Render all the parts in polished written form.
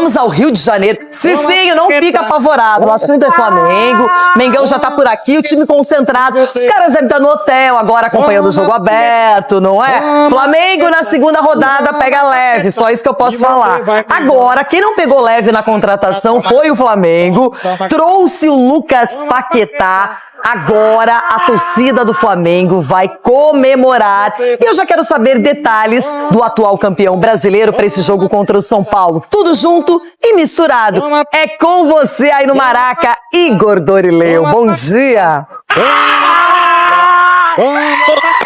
Vamos ao Rio de Janeiro. Cicinho, não fica apavorado. O assunto é Flamengo. Mengão já tá por aqui, o time concentrado. Os caras devem estar no hotel agora acompanhando o jogo aberto, não é? Flamengo na segunda rodada pega leve, só isso que eu posso falar. Agora, quem não pegou leve na contratação foi o Flamengo. Trouxe o Lucas Paquetá. Agora a torcida do Flamengo vai comemorar. E eu já quero saber detalhes do atual campeão brasileiro para esse jogo contra o São Paulo. Tudo junto e misturado. É com você aí no Maraca, Igor Dorileu. Bom dia!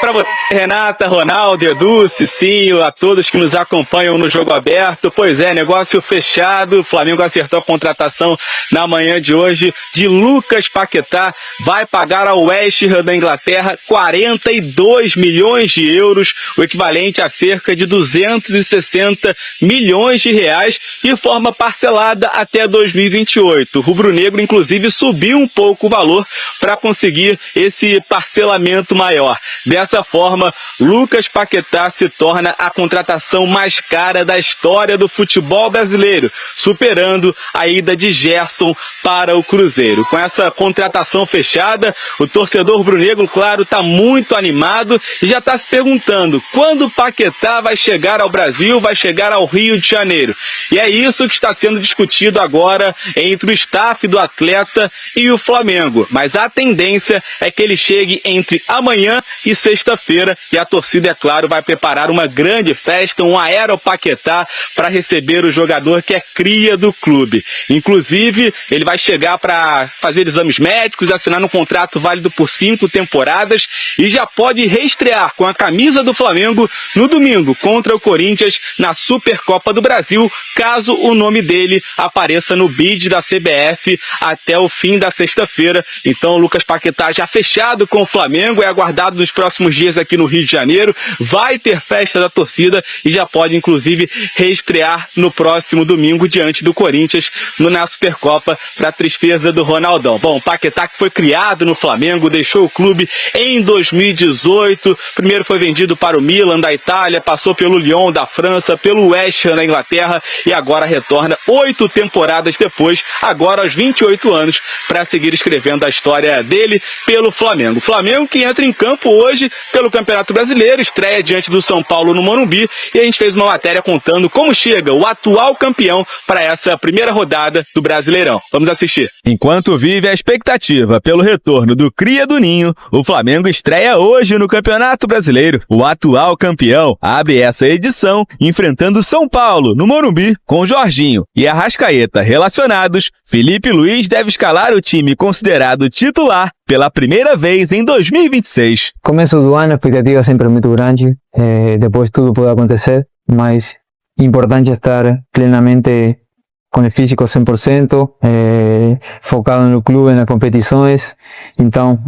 Para você, Renata, Ronaldo, Edu, Cicinho, a todos que nos acompanham no Jogo Aberto. Pois é, negócio fechado. O Flamengo acertou a contratação na manhã de hoje de Lucas Paquetá. Vai pagar ao West Ham da Inglaterra 42 milhões de euros, o equivalente a cerca de 260 milhões de reais, de forma parcelada até 2028. O rubro-negro, inclusive, subiu um pouco o valor para conseguir esse parcelamento maior. Dessa forma, Lucas Paquetá se torna a contratação mais cara da história do futebol brasileiro, superando a ida de Gerson para o Cruzeiro. Com essa contratação fechada, o torcedor rubro-negro, claro, está muito animado e já está se perguntando quando o Paquetá vai chegar ao Brasil, vai chegar ao Rio de Janeiro. E é isso que está sendo discutido agora entre o staff do atleta e o Flamengo. Mas a tendência é que ele chegue entre amanhã e sexta-feira, e a torcida, é claro, vai preparar uma grande festa, um Aeropaquetá, para receber o jogador que é cria do clube. Inclusive, ele vai chegar para fazer exames médicos, assinar um contrato válido por 5 temporadas e já pode reestrear com a camisa do Flamengo no domingo contra o Corinthians na Supercopa do Brasil, caso o nome dele apareça no bid da CBF até o fim da sexta-feira. Então, o Lucas Paquetá já fechado com o Flamengo, é aguardado nos próximos dias aqui no Rio de Janeiro, vai ter festa da torcida e já pode, inclusive, reestrear no próximo domingo diante do Corinthians na Supercopa, para a tristeza do Ronaldão. Bom, Paquetá, que foi criado no Flamengo, deixou o clube em 2018, primeiro foi vendido para o Milan da Itália, passou pelo Lyon da França, pelo West Ham da Inglaterra e agora retorna 8 temporadas depois, agora aos 28 anos, para seguir escrevendo a história dele pelo Flamengo. Flamengo que entra em campo hoje pelo Campeonato Brasileiro, estreia diante do São Paulo no Morumbi, e a gente fez uma matéria contando como chega o atual campeão para essa primeira rodada do Brasileirão. Vamos assistir. Enquanto vive a expectativa pelo retorno do cria do Ninho, o Flamengo estreia hoje no Campeonato Brasileiro. O atual campeão abre essa edição enfrentando São Paulo no Morumbi com Jorginho e Arrascaeta relacionados. Felipe Luiz deve escalar o time considerado titular pela primeira vez em 2026. Começo do ano, a expectativa sempre é muito grande, depois tudo pode acontecer, mas importante estar plenamente com o físico 100%, focado no clube, nas competições, então,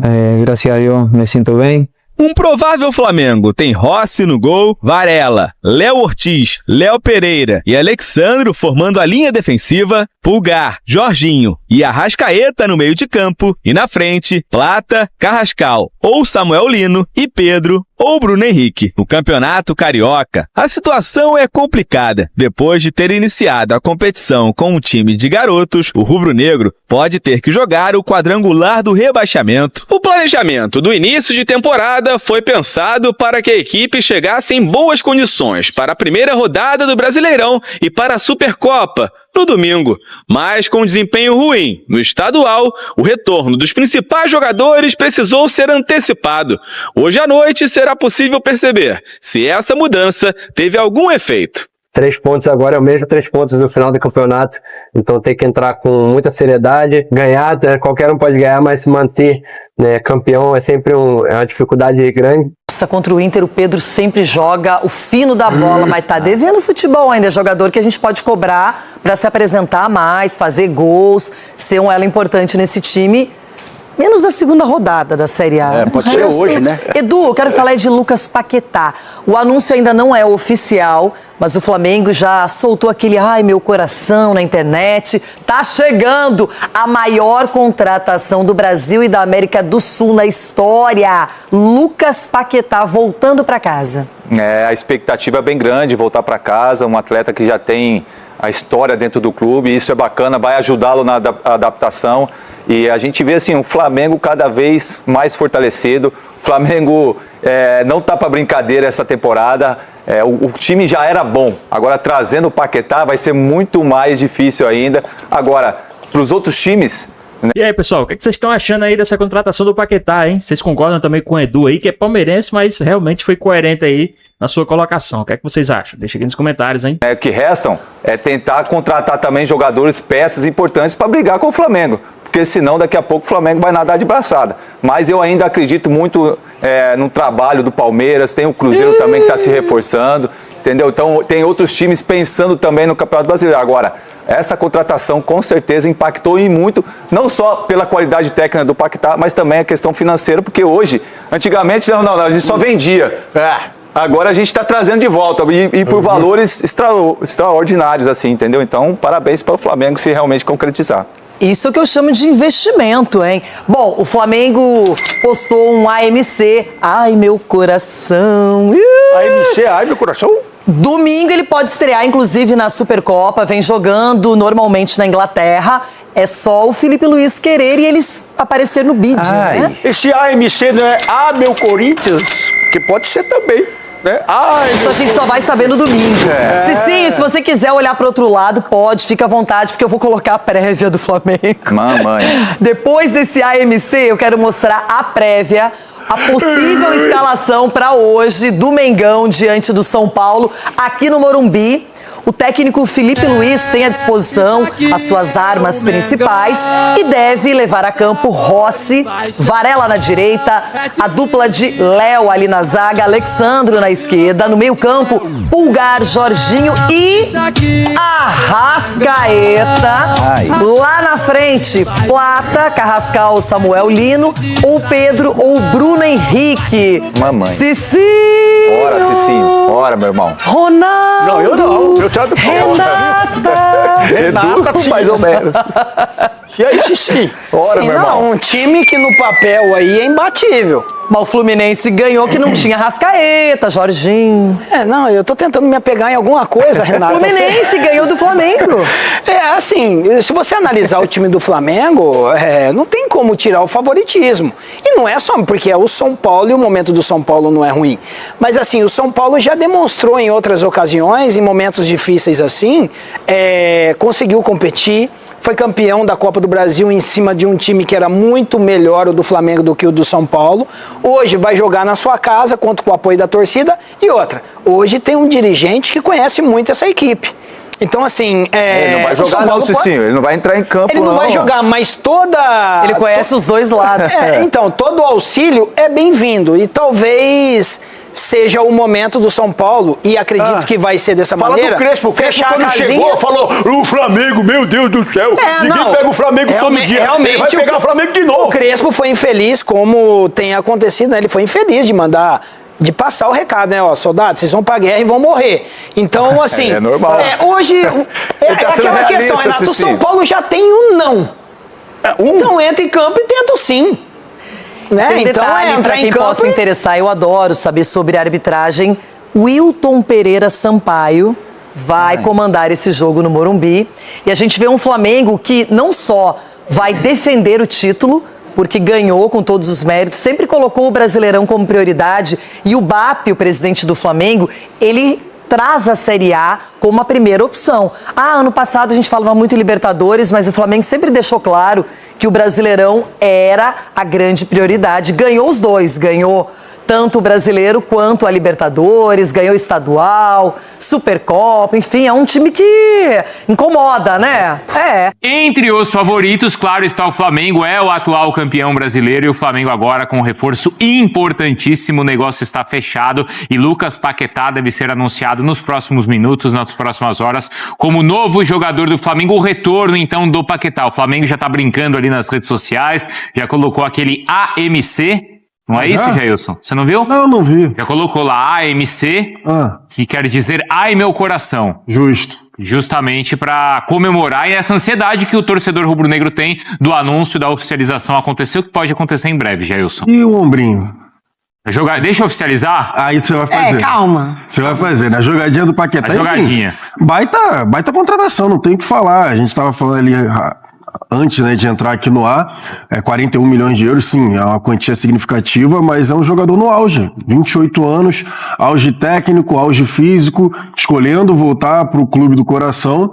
graças a Deus, me sinto bem. Um provável Flamengo tem Rossi no gol, Varela, Léo Ortiz, Léo Pereira e Alexandro formando a linha defensiva, Pulgar, Jorginho e Arrascaeta no meio de campo e na frente, Plata, Carrascal ou Samuel Lino e Pedro ou Bruno Henrique. No Campeonato Carioca, a situação é complicada. Depois de ter iniciado a competição com um time de garotos, o rubro-negro pode ter que jogar o quadrangular do rebaixamento. O planejamento do início de temporada foi pensado para que a equipe chegasse em boas condições para a primeira rodada do Brasileirão e para a Supercopa no domingo, mas com desempenho ruim no estadual, o retorno dos principais jogadores precisou ser antecipado. Hoje à noite será possível perceber se essa mudança teve algum efeito. 3 pontos agora é o mesmo 3 pontos no final do campeonato, então tem que entrar com muita seriedade, ganhar, qualquer um pode ganhar, mas se manter, né, campeão é sempre uma dificuldade grande. Contra o Inter, o Pedro sempre joga o fino da bola, mas tá devendo futebol ainda. É jogador que a gente pode cobrar para se apresentar mais, fazer gols, ser um elo importante nesse time. Menos da segunda rodada da Série A. Pode ser hoje, né? Edu, eu quero falar de Lucas Paquetá. O anúncio ainda não é oficial, mas o Flamengo já soltou aquele "ai, meu coração" na internet. Tá chegando a maior contratação do Brasil e da América do Sul na história. Lucas Paquetá voltando para casa. A expectativa é bem grande, voltar para casa, um atleta que já tem a história dentro do clube, isso é bacana, vai ajudá-lo na adaptação. E a gente vê assim, o Flamengo cada vez mais fortalecido. O Flamengo não tá para brincadeira essa temporada. O time já era bom. Agora, trazendo o Paquetá vai ser muito mais difícil ainda. Agora, para os outros times... E aí, pessoal, o que vocês estão achando aí dessa contratação do Paquetá, hein? Vocês concordam também com o Edu aí, que é palmeirense, mas realmente foi coerente aí na sua colocação. O que é que vocês acham? Deixa aqui nos comentários, hein? O que restam é tentar contratar também jogadores, peças importantes para brigar com o Flamengo. Porque senão daqui a pouco o Flamengo vai nadar de braçada. Mas eu ainda acredito muito no trabalho do Palmeiras, tem o Cruzeiro também que está se reforçando, entendeu? Então tem outros times pensando também no Campeonato Brasileiro. Agora, essa contratação com certeza impactou e muito, não só pela qualidade técnica do Paquetá, mas também a questão financeira, porque hoje, antigamente, a gente só vendia. Agora a gente está trazendo de volta e por valores extraordinários, assim, entendeu? Então, parabéns para o Flamengo se realmente concretizar. Isso que eu chamo de investimento, hein? Bom, o Flamengo postou um AMC. Ai, meu coração. AMC, ai, meu coração? Domingo ele pode estrear, inclusive, na Supercopa. Vem jogando normalmente na Inglaterra. É só o Felipe Luiz querer e eles aparecer no bid, né? Esse AMC não é meu Corinthians? Que pode ser também, né? Isso a gente só vai saber no domingo. Cicinho, se você quiser olhar para outro lado, pode, fica à vontade, porque eu vou colocar a prévia do Flamengo. Mamãe. Depois desse AMC, eu quero mostrar a prévia, a possível escalação para hoje do Mengão diante do São Paulo, aqui no Morumbi. O técnico Felipe Luiz tem à disposição as suas armas principais e deve levar a campo Rossi, Varela na direita, a dupla de Léo ali na zaga, Alexandro na esquerda, no meio-campo, Pulgar, Jorginho e Arrascaeta. Lá na frente, Plata, Carrascal, Samuel Lino, ou Pedro ou Bruno Henrique. Mamãe. Cicinho! Bora, Cicinho. Bora, meu irmão. Ronaldo! Não, eu não. Eu trago Renata! sim. Mais ou menos. E aí, sim. Bora, meu irmão. Não, um time que no papel aí é imbatível. Mas o Fluminense ganhou que não tinha Arrascaeta, Jorginho. Não, eu tô tentando me apegar em alguma coisa, Renato. Fluminense ganhou do Flamengo. Assim, se você analisar o time do Flamengo, não tem como tirar o favoritismo. E não é só porque é o São Paulo e o momento do São Paulo não é ruim. Mas assim, o São Paulo já demonstrou em outras ocasiões, em momentos difíceis assim, conseguiu competir. Foi campeão da Copa do Brasil em cima de um time que era muito melhor, o do Flamengo, do que o do São Paulo. Hoje vai jogar na sua casa, conta com o apoio da torcida. E outra, hoje tem um dirigente que conhece muito essa equipe. Então, assim... Ele não vai jogar não, Cicinho. Ele não vai entrar em campo, Ele não vai jogar, mas toda... Ele conhece os dois lados. Então, todo o auxílio é bem-vindo. E talvez... seja o momento do São Paulo, e acredito que vai ser dessa maneira. Fala do Crespo. O Crespo, fechar quando a casinha, chegou, falou: o Flamengo, meu Deus do céu. Ninguém pega o Flamengo todo dia. Realmente, ele vai pegar o Flamengo de novo. O Crespo foi infeliz, como tem acontecido, né? Ele foi infeliz de passar o recado, né? Ó, soldados, vocês vão pra guerra e vão morrer. Então, assim... É normal. Hoje, aquela questão, Renato, o São Paulo já tem um não. Então entra em campo e tenta sim. Né? Tem Então detalhe, pra quem possa interessar, eu adoro saber sobre a arbitragem. Wilton Pereira Sampaio vai comandar esse jogo no Morumbi. E a gente vê um Flamengo que não só vai defender o título, porque ganhou com todos os méritos, sempre colocou o Brasileirão como prioridade. E o BAP, o presidente do Flamengo, ele traz a Série A como a primeira opção. Ano passado a gente falava muito em Libertadores, mas o Flamengo sempre deixou claro que o Brasileirão era a grande prioridade. Ganhou os dois, ganhou tanto o Brasileiro quanto a Libertadores, ganhou estadual, Supercopa, enfim, é um time que incomoda, né? Entre os favoritos, claro, está o Flamengo, é o atual campeão brasileiro, e o Flamengo agora com um reforço importantíssimo, o negócio está fechado e Lucas Paquetá deve ser anunciado nos próximos minutos, nas próximas horas, como novo jogador do Flamengo, o retorno então do Paquetá. O Flamengo já está brincando ali nas redes sociais, já colocou aquele AMC. Não é isso, Jailson? Você não viu? Não, não vi. Já colocou lá AMC, que quer dizer Ai Meu Coração. Justo. Justamente para comemorar essa ansiedade que o torcedor rubro-negro tem do anúncio da oficialização aconteceu, que pode acontecer em breve, Jailson. E o ombrinho? Deixa eu oficializar. Aí você vai fazer. Calma. Você vai fazer, né? A jogadinha do Paquetá. A jogadinha. Enfim, baita contratação, não tem o que falar. A gente tava falando ali antes, né, de entrar aqui no ar, 41 milhões de euros, sim, é uma quantia significativa, mas é um jogador no auge, 28 anos, auge técnico, auge físico, escolhendo voltar pro clube do coração,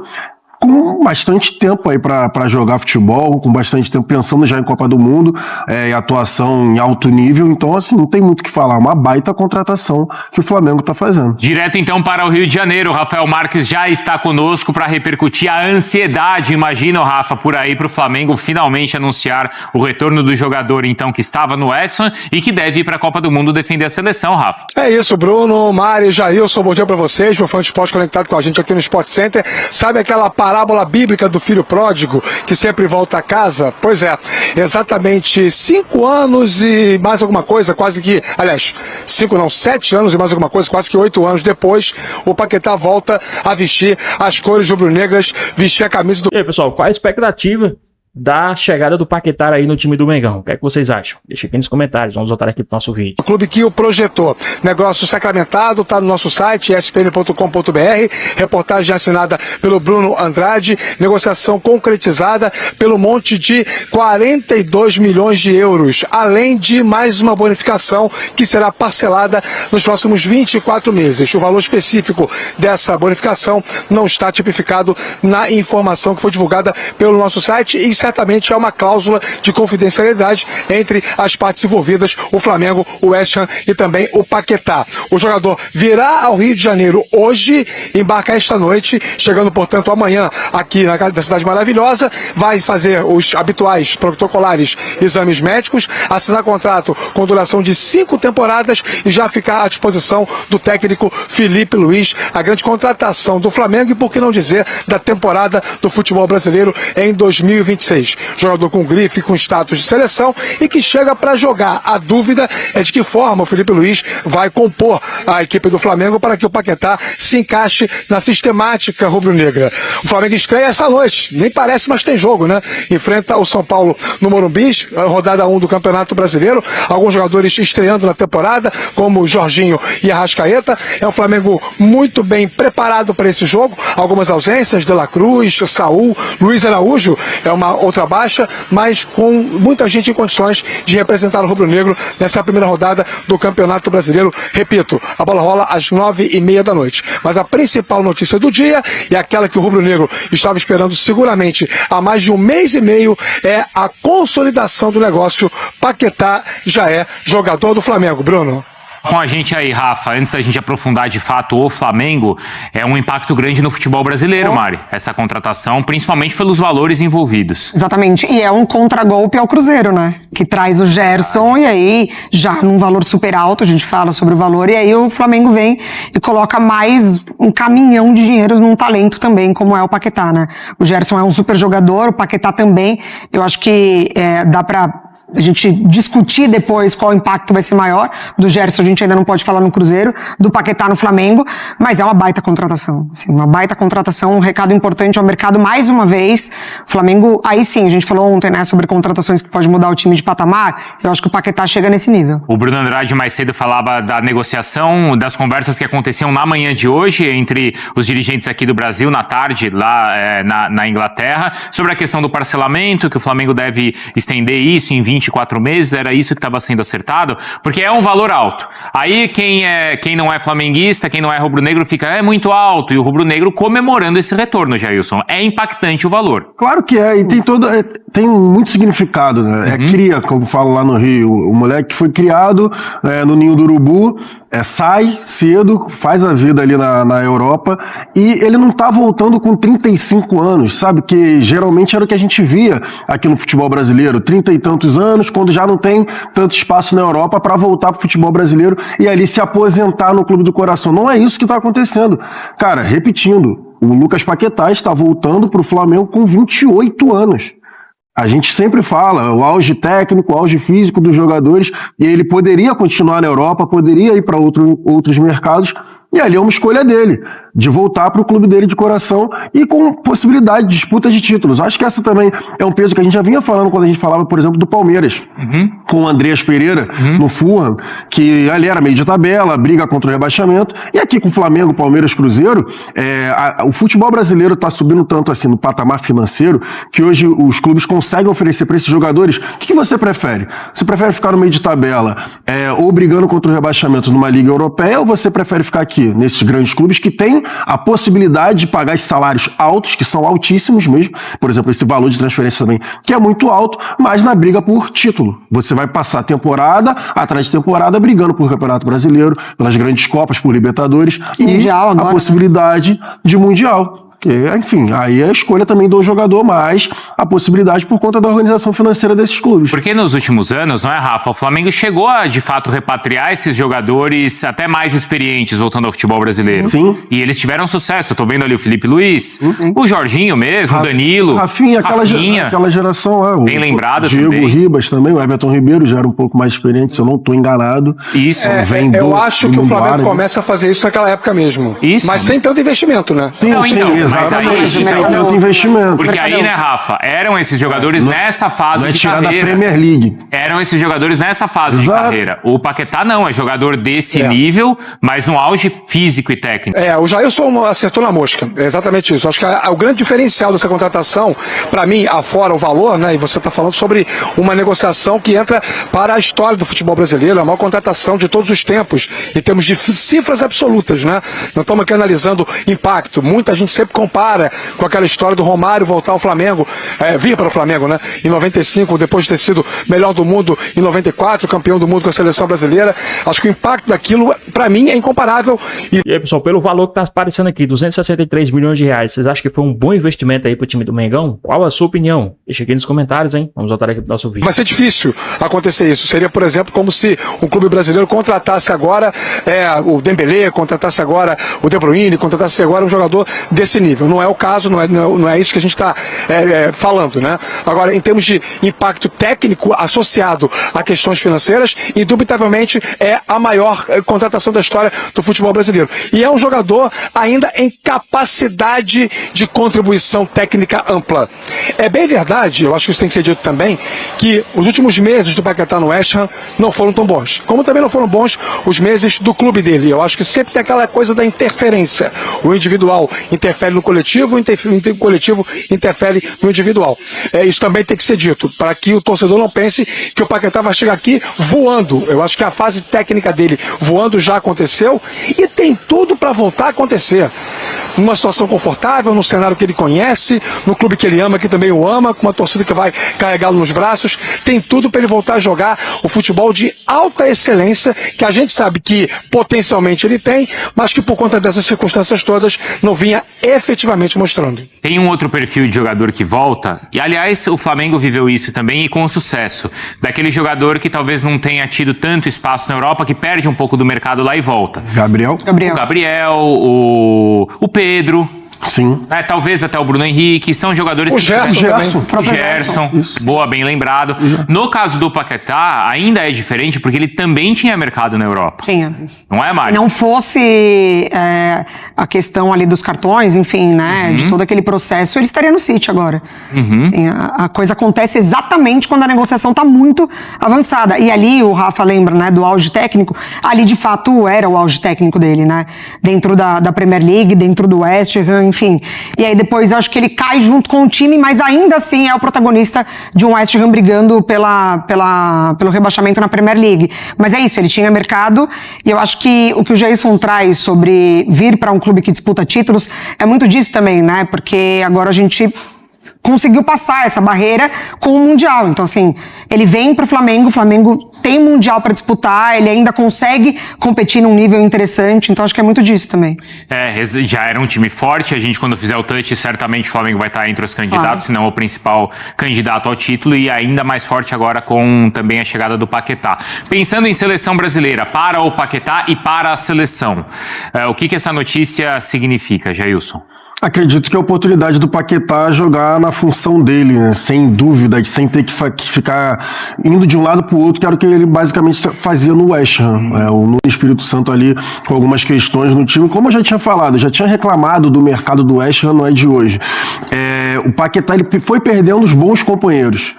com bastante tempo aí pra jogar futebol, com bastante tempo pensando já em Copa do Mundo, e atuação em alto nível, então assim, não tem muito o que falar, uma baita contratação que o Flamengo tá fazendo. Direto então para o Rio de Janeiro, o Rafael Marques já está conosco para repercutir a ansiedade, imagina, Rafa, por aí pro Flamengo finalmente anunciar o retorno do jogador então que estava no West Ham e que deve ir para a Copa do Mundo defender a seleção, Rafa. É isso, Bruno, Mari, Jailson, bom dia para vocês, meu fã de esporte conectado com a gente aqui no Sport Center. Sabe aquela parábola bíblica do filho pródigo que sempre volta a casa? Pois é, exatamente 5 anos e mais alguma coisa, quase que, aliás, 7 anos e mais alguma coisa, quase que 8 anos depois, o Paquetá volta a vestir as cores rubro-negras, vestir a camisa do... E aí, pessoal, qual a expectativa da chegada do Paquetá aí no time do Mengão? O que é que vocês acham? Deixa aqui nos comentários, vamos voltar aqui pro nosso vídeo. O clube que o projetou. Negócio sacramentado, tá no nosso site, espn.com.br, reportagem assinada pelo Bruno Andrade, negociação concretizada pelo monte de 42 milhões de euros, além de mais uma bonificação que será parcelada nos próximos 24 meses. O valor específico dessa bonificação não está tipificado na informação que foi divulgada pelo nosso site e certamente é uma cláusula de confidencialidade entre as partes envolvidas, o Flamengo, o West Ham e também o Paquetá. O jogador virá ao Rio de Janeiro hoje, embarca esta noite, chegando, portanto, amanhã aqui na casa da Cidade Maravilhosa, vai fazer os habituais protocolares exames médicos, assinar contrato com duração de 5 temporadas e já ficar à disposição do técnico Felipe Luiz, a grande contratação do Flamengo e, por que não dizer, da temporada do futebol brasileiro em 2026. Jogador com grife, com status de seleção e que chega para jogar. A dúvida é de que forma o Felipe Luiz vai compor a equipe do Flamengo para que o Paquetá se encaixe na sistemática rubro-negra. O Flamengo estreia essa noite, nem parece, mas tem jogo, né? Enfrenta o São Paulo no Morumbi, rodada 1 do Campeonato Brasileiro. Alguns jogadores estreando na temporada, como o Jorginho e a Arrascaeta. É um Flamengo muito bem preparado para esse jogo. Algumas ausências, De La Cruz, Saúl, Luiz Araújo, é uma outra baixa, mas com muita gente em condições de representar o rubro-negro nessa primeira rodada do Campeonato Brasileiro. Repito, a bola rola às 9h30 da noite. Mas a principal notícia do dia, e aquela que o rubro-negro estava esperando seguramente há mais de 1 mês e meio, é a consolidação do negócio. Paquetá já é jogador do Flamengo. Bruno. Com a gente aí, Rafa, antes da gente aprofundar de fato o Flamengo, é um impacto grande no futebol brasileiro, Mari, essa contratação, principalmente pelos valores envolvidos. Exatamente, e é um contragolpe ao Cruzeiro, né? Que traz o Gerson e aí, já num valor super alto, a gente fala sobre o valor, e aí o Flamengo vem e coloca mais um caminhão de dinheiros num talento também, como é o Paquetá, né? O Gerson é um super jogador, o Paquetá também, eu acho que dá pra a gente discutir depois qual impacto vai ser maior. Do Gerson a gente ainda não pode falar no Cruzeiro, do Paquetá no Flamengo, mas é uma baita contratação, assim, uma baita contratação, um recado importante ao mercado mais uma vez. O Flamengo, aí sim, a gente falou ontem, né, sobre contratações que pode mudar o time de patamar, eu acho que o Paquetá chega nesse nível. O Bruno Andrade mais cedo falava da negociação, das conversas que aconteciam na manhã de hoje entre os dirigentes aqui do Brasil, na tarde, lá na Inglaterra, sobre a questão do parcelamento, que o Flamengo deve estender isso em 24 meses, era isso que estava sendo acertado, porque é um valor alto. Aí quem não é flamenguista, quem não é rubro-negro fica, é muito alto, e o rubro-negro comemorando esse retorno, Jailson. É impactante o valor. Claro que é, e tem muito significado, né? É cria, como falo lá no Rio, o moleque foi criado no ninho do urubu, sai cedo, faz a vida ali na Europa, e ele não tá voltando com 35 anos, sabe? Que geralmente era o que a gente via aqui no futebol brasileiro, 30 e tantos anos, quando já não tem tanto espaço na Europa para voltar pro futebol brasileiro e ali se aposentar no clube do coração. Não é isso que tá acontecendo. Cara, repetindo, o Lucas Paquetá está voltando pro Flamengo com 28 anos. A gente sempre fala, o auge técnico, o auge físico dos jogadores, e ele poderia continuar na Europa, poderia ir para outros mercados, e ali é uma escolha dele, de voltar para o clube dele de coração e com possibilidade de disputa de títulos. Acho que essa também é um peso que a gente já vinha falando quando a gente falava, por exemplo, do Palmeiras. com o Andreas Pereira no Fulham, que ali era meio de tabela, briga contra o rebaixamento, e aqui com Flamengo, Palmeiras, Cruzeiro, o futebol brasileiro está subindo tanto assim no patamar financeiro, que hoje os clubes conseguem oferecer para esses jogadores. O que você prefere? Você prefere ficar no meio de tabela, ou brigando contra o rebaixamento numa liga europeia, ou você prefere ficar aqui, nesses grandes clubes que têm a possibilidade de pagar esses salários altos, que são altíssimos mesmo, por exemplo, esse valor de transferência também, que é muito alto, mas na briga por título. Você vai passar temporada atrás de temporada brigando por Campeonato Brasileiro, pelas grandes Copas, por Libertadores, Mundial e agora, a possibilidade de Mundial. Enfim, aí é a escolha também do jogador, mas a possibilidade por conta da organização financeira desses clubes. Porque nos últimos anos, não é, Rafa? O Flamengo chegou a, de fato, repatriar esses jogadores até mais experientes voltando ao futebol brasileiro. Sim. E eles tiveram sucesso. Eu tô vendo ali o Felipe Luiz, o Jorginho mesmo, o Danilo, Rafinha, aquela geração lá. Bem lembrado Diego também. Ribas também, o Everton Ribeiro já era um pouco mais experiente, se eu não estou enganado. Isso. Eu acho que o Flamengo começa a fazer isso naquela época mesmo. Isso. Mas sem tanto investimento, né? Sim, Não, então, mas exatamente. aí, Sem tanto investimento. Porque aí, né, Rafa, eram esses jogadores nessa fase de tirar carreira. da Premier League. Eram esses jogadores nessa fase de carreira. O Paquetá não, é jogador desse nível, mas no auge físico e técnico. O Jailson acertou na mosca. É exatamente isso. Acho que o grande diferencial dessa contratação, pra mim, afora o valor, né? E você tá falando sobre uma negociação que entra para a história do futebol brasileiro, a maior contratação de todos os tempos, em termos de cifras absolutas, né? Não estamos aqui analisando impacto. Muita gente sempre compara com aquela história do Romário voltar ao Flamengo, vir para o Flamengo, né? Em 95, depois de ter sido melhor do mundo em 94, campeão do mundo com a seleção brasileira. Acho que o impacto daquilo, para mim, é incomparável. E aí, pessoal, pelo valor que tá aparecendo aqui, 263 milhões de reais, vocês acham que foi um bom investimento aí pro time do Mengão? Qual a sua opinião? Deixa aqui nos comentários, hein? Vamos voltar aqui pro nosso vídeo. Vai ser difícil acontecer isso. Seria, por exemplo, como se um clube brasileiro contratasse agora o Dembélé, contratasse agora o De Bruyne, contratasse agora um jogador desse nível. Não é o caso, não é isso que a gente está falando, né? Agora, em termos de impacto técnico associado a questões financeiras, indubitavelmente é a maior contratação da história do futebol brasileiro. E é um jogador ainda em capacidade de contribuição técnica ampla. É bem verdade, eu acho que isso tem que ser dito também, que os últimos meses do Paquetá no West Ham não foram tão bons. Como também não foram bons os meses do clube dele. Eu acho que sempre tem aquela coisa da interferência. O individual interfere no coletivo, o coletivo interfere no individual. Isso também tem que ser dito, para que o torcedor não pense que o Paquetá vai chegar aqui voando. Eu acho que a fase técnica dele voando já aconteceu e tem tudo para voltar a acontecer. Numa situação confortável, num cenário que ele conhece, no clube que ele ama, que também o ama, com uma torcida que vai carregá-lo nos braços, tem tudo para ele voltar a jogar o futebol de alta excelência, que a gente sabe que potencialmente ele tem, mas que por conta dessas circunstâncias todas não vinha efetivamente mostrando. Tem um outro perfil de jogador que volta, e aliás o Flamengo viveu isso também e com sucesso, daquele jogador que talvez não tenha tido tanto espaço na Europa, que perde um pouco do mercado lá e volta. Gabriel. O Gabriel, o Pedro. Sim. Talvez até o Bruno Henrique, são jogadores o Gerson. O Gerson, boa, bem lembrado. No caso do Paquetá, ainda é diferente, porque ele também tinha mercado na Europa. Tinha. Não é, Mari? Não fosse a questão ali dos cartões, enfim, né, de todo aquele processo, ele estaria no City agora. Assim, a coisa acontece exatamente quando a negociação está muito avançada. E ali, o Rafa lembra, né, do auge técnico, ali de fato era o auge técnico dele, né, dentro da Premier League, dentro do West Ham, enfim. E aí depois eu acho que ele cai junto com o time, mas ainda assim é o protagonista de um West Ham brigando pelo rebaixamento na Premier League. Mas é isso, ele tinha mercado, e eu acho que o que o Jailson traz sobre vir para um clube que disputa títulos é muito disso também, né? Porque agora a gente conseguiu passar essa barreira com o Mundial. Então, assim, ele vem para o Flamengo tem Mundial para disputar, ele ainda consegue competir num nível interessante, então acho que é muito disso também. Já era um time forte, a gente quando fizer o touch, certamente o Flamengo vai estar entre os candidatos, se não o principal candidato ao título, e ainda mais forte agora com também a chegada do Paquetá. Pensando em seleção brasileira, para o Paquetá e para a seleção, o que essa notícia significa, Jailson? Acredito que é a oportunidade do Paquetá jogar na função dele, né? Sem dúvida, sem ter que ficar indo de um lado para o outro, que era o que ele basicamente fazia no West Ham. O Nuno Espírito Santo ali com algumas questões no time. Como eu já tinha falado, eu já tinha reclamado do mercado do West Ham, não é de hoje. O Paquetá ele foi perdendo os bons companheiros.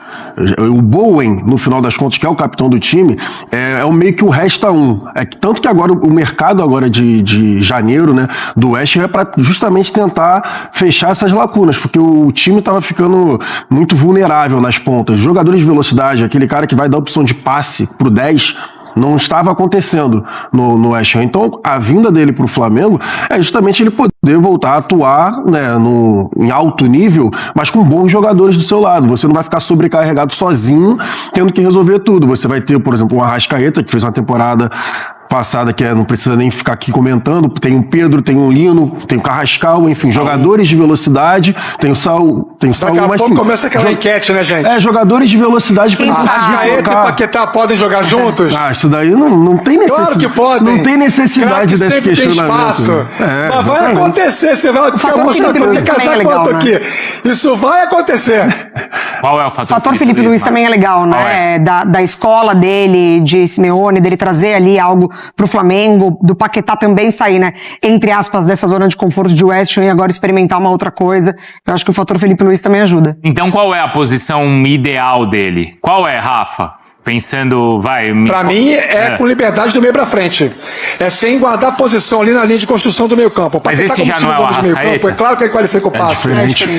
O Bowen, no final das contas, que é o capitão do time, é meio que o resta um. Tanto que agora o mercado agora de janeiro, né, do West Ham é para justamente tentar fechar essas lacunas, porque o time estava ficando muito vulnerável nas pontas. Jogadores de velocidade, aquele cara que vai dar opção de passe pro 10, não estava acontecendo no West Ham. Então, a vinda dele para o Flamengo é justamente ele poder voltar a atuar, né, em alto nível, mas com bons jogadores do seu lado. Você não vai ficar sobrecarregado sozinho, tendo que resolver tudo. Você vai ter, por exemplo, um Arrascaeta, que fez uma temporada passada que não precisa nem ficar aqui comentando, tem o Pedro, tem o Lino, tem o Carrascal, enfim, jogadores de velocidade, tem o Saul, Daqui a pouco começa aquela enquete, né, gente? Jogadores de velocidade para Arrascaeta e Paquetá podem jogar juntos? Isso daí não tem necessidade. Claro que podem. Não tem necessidade desse questionamento. Tem espaço. Mas vai acontecer, você vai ficar mostrando que casar quanto aqui. Isso vai acontecer. Qual é o fator? O fator Felipe Luiz também é legal, né? Da escola dele, de Simeone, dele trazer ali algo pro Flamengo, do Paquetá também sair, né? Entre aspas, dessa zona de conforto de West Ham e agora experimentar uma outra coisa. Eu acho que o fator Felipe Luiz também ajuda. Então qual é a posição ideal dele? Qual é, Rafa? Pensando, Pra mim, com liberdade do meio pra frente. É sem guardar posição ali na linha de construção do meio campo. Mas esse já não é o Arrascaeta? É claro que ele qualifica o passe.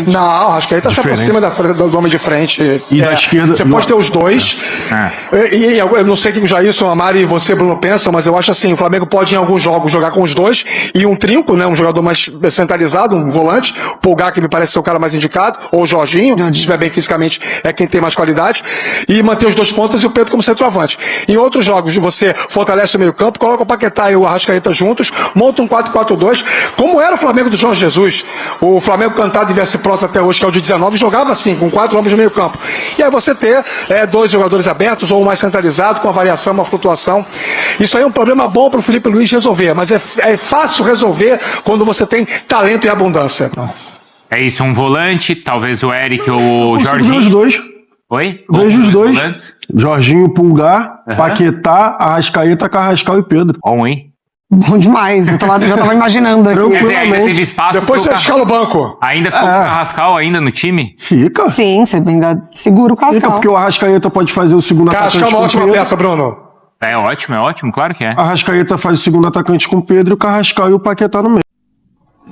Não, o Arrascaeta sai por cima do homem de frente. E da esquerda... Você pode ter os dois. E eu não sei o que o Jailson, a Mari e você, Bruno, pensam, mas eu acho assim, o Flamengo pode em alguns jogos jogar com os dois e um trinco, né? Um jogador mais centralizado, um volante. O Pulgar, que me parece ser o cara mais indicado, ou o Jorginho, se estiver bem fisicamente, é quem tem mais qualidade. E manter os dois pontas e o Pedro como centroavante. Em outros jogos, você fortalece o meio campo, coloca o Paquetá e o Arrascaeta juntos, monta um 4-4-2, como era o Flamengo do Jorge Jesus. O Flamengo cantado e viesse próximo até hoje, que é o de 19, jogava assim, com 4 homens no meio campo. E aí você ter 2 jogadores abertos ou mais centralizado, com uma variação, uma flutuação. Isso aí é um problema bom para o Felipe Luiz resolver, mas é fácil resolver quando você tem talento e abundância. É isso, um volante, talvez o Eric ou o Jorginho. Os dois. Oi? Vejo os dois. Volantes? Jorginho, Pulgar, Paquetá, Arrascaeta, Carrascal e Pedro. Bom, hein? Bom demais. Eu já tava imaginando aqui. Quer dizer, ainda teve espaço. Depois você escala o banco. Ainda ficou com o Carrascal ainda no time? Fica. Sim, você ainda segura o Carrascal. Fica, porque o Arrascaeta pode fazer o segundo atacante. Carrascal é uma ótima peça, Bruno. É ótimo, claro que é. Arrascaeta faz o segundo atacante com o Pedro, o Carrascal e o Paquetá no meio.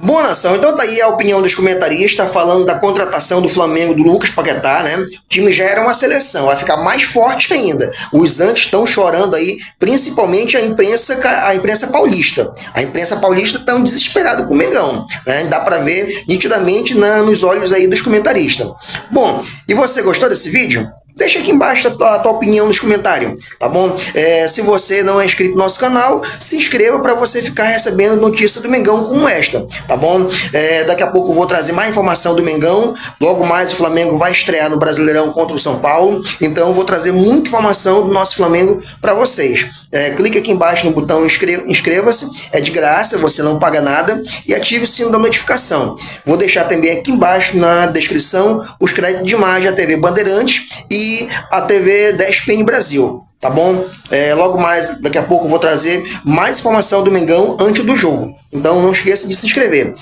Boa, nação, então tá aí a opinião dos comentaristas falando da contratação do Flamengo do Lucas Paquetá, né? O time já era uma seleção, vai ficar mais forte ainda. Os antes estão chorando aí, principalmente a imprensa paulista. A imprensa paulista tá desesperada com o Mengão, né? Dá pra ver nitidamente nos olhos aí dos comentaristas. Bom, e você gostou desse vídeo? Deixa aqui embaixo a tua opinião nos comentários, tá bom? Se você não é inscrito no nosso canal, se inscreva para você ficar recebendo notícias do Mengão como esta, tá bom? Daqui a pouco eu vou trazer mais informação do Mengão. Logo mais o Flamengo vai estrear no Brasileirão contra o São Paulo. Então eu vou trazer muita informação do nosso Flamengo para vocês. Clique aqui embaixo no botão inscreva-se, é de graça, você não paga nada. E ative o sino da notificação. Vou deixar também aqui embaixo na descrição os créditos de imagem da TV Bandeirantes e a TV 10PN Brasil, tá bom? Logo mais, daqui a pouco eu vou trazer mais informação do Mengão antes do jogo. Então não esqueça de se inscrever.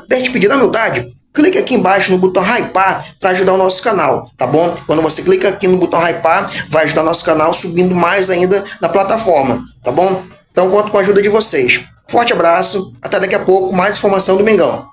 Deixa eu te pedir na humildade, clique aqui embaixo no botão hypar para ajudar o nosso canal, tá bom? Quando você clica aqui no botão hypar, vai ajudar o nosso canal subindo mais ainda na plataforma, tá bom? Então conto com a ajuda de vocês. Forte abraço, até daqui a pouco, mais informação do Mengão.